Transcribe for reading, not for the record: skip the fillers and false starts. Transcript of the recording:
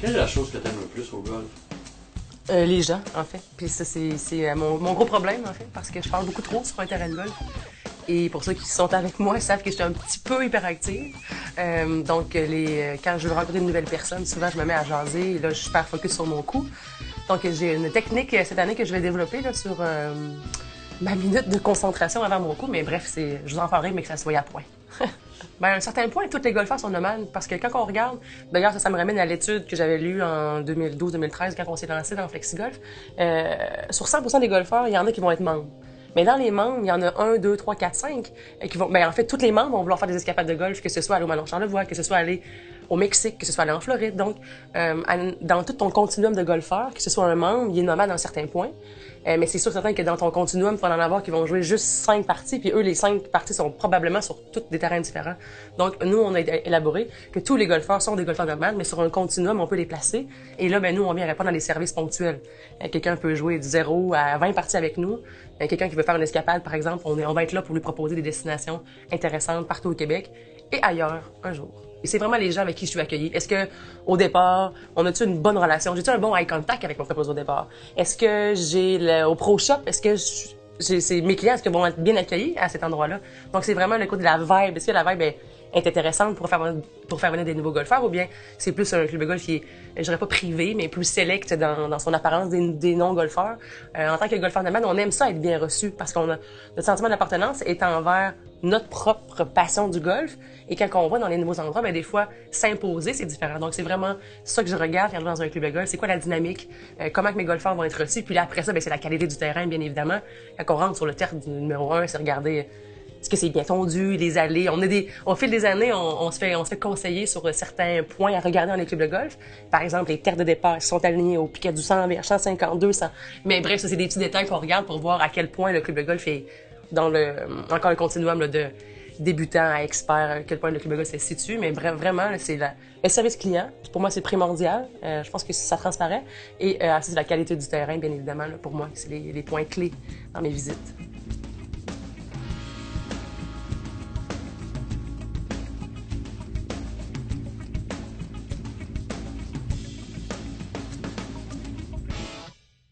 Quelle est la chose que t'aimes le plus au golf? Les gens, en fait. Puis ça, c'est mon gros problème, en fait, parce que je parle beaucoup trop sur un terrain de golf. Et pour ceux qui sont avec moi, ils savent que je suis un petit peu hyperactive. Quand je veux rencontrer une nouvelle personne, souvent je me mets à jaser et là, je suis super focus sur mon coup. Donc, j'ai une technique cette année que je vais développer là, sur ma minute de concentration avant mon coup. Mais bref, je vous en parlerai, mais que ça soit à point. Ben, à un certain point, tous les golfeurs sont nomades parce que quand on regarde, d'ailleurs, ça me ramène à l'étude que j'avais lue en 2012-2013 quand on s'est lancé dans FlexiGolf. Sur 100% des golfeurs, il y en a qui vont être membres. Mais dans les membres, il y en a 1, 2, 3, 4, 5 qui vont. Ben, en fait, tous les membres vont vouloir faire des escapades de golf, que ce soit aller au Manoir-Charlevoix, que ce soit aller au Mexique, que ce soit aller en Floride. Donc, dans tout ton continuum de golfeurs, que ce soit un membre, il est nomade à un certain point. Mais c'est sûr certain que dans ton continuum, il faut en avoir qui vont jouer juste 5 parties, puis eux, les 5 parties sont probablement sur tous des terrains différents. Donc, nous, on a élaboré que tous les golfeurs sont des golfeurs nomades, mais sur un continuum, on peut les placer. Et là, ben nous, on vient répondre à des services ponctuels. Quelqu'un peut jouer de 0 à 20 parties avec nous. Quelqu'un qui veut faire une escapade, par exemple, on va être là pour lui proposer des destinations intéressantes partout au Québec et ailleurs un jour. Et c'est vraiment les gens avec qui je suis accueillie. Est-ce que, au départ, on a-tu une bonne relation? J'ai-tu un bon eye contact avec mon préposé au départ? Est-ce que au Pro Shop, c'est mes clients, est-ce qu'ils vont être bien accueillis à cet endroit-là? Donc, c'est vraiment le côté de la vibe. Est-ce que la vibe est intéressante pour faire venir des nouveaux golfeurs ou bien c'est plus un club de golf qui est, je dirais pas privé, mais plus select dans son apparence des non-golfeurs. En tant que golfeur nomade, on aime ça être bien reçu parce qu'on a notre sentiment d'appartenance est envers notre propre passion du golf. Et quand on va dans les nouveaux endroits, ben des fois, s'imposer, c'est différent. Donc, c'est vraiment ça que je regarde quand je vais dans un club de golf. C'est quoi la dynamique? Comment que mes golfeurs vont être reçus? Puis là, après ça, ben c'est la qualité du terrain, bien évidemment. Quand on rentre sur le terrain du numéro 1, c'est regarder est-ce que c'est bien tondu, les allées. Au fil des années, on se fait conseiller sur certains points à regarder dans les clubs de golf. Par exemple, les terres de départ sont alignées au piquet du 100, vers 150, 200. Mais bref, ça, c'est des petits détails qu'on regarde pour voir à quel point le club de golf est dans encore le continuum là, de débutant à expert, à quel point le club de golf se situe. Mais bref, vraiment, c'est le service client. Pour moi, c'est primordial. Je pense que ça transparaît. Et c'est la qualité du terrain, bien évidemment. Là, pour moi, c'est les points clés dans mes visites.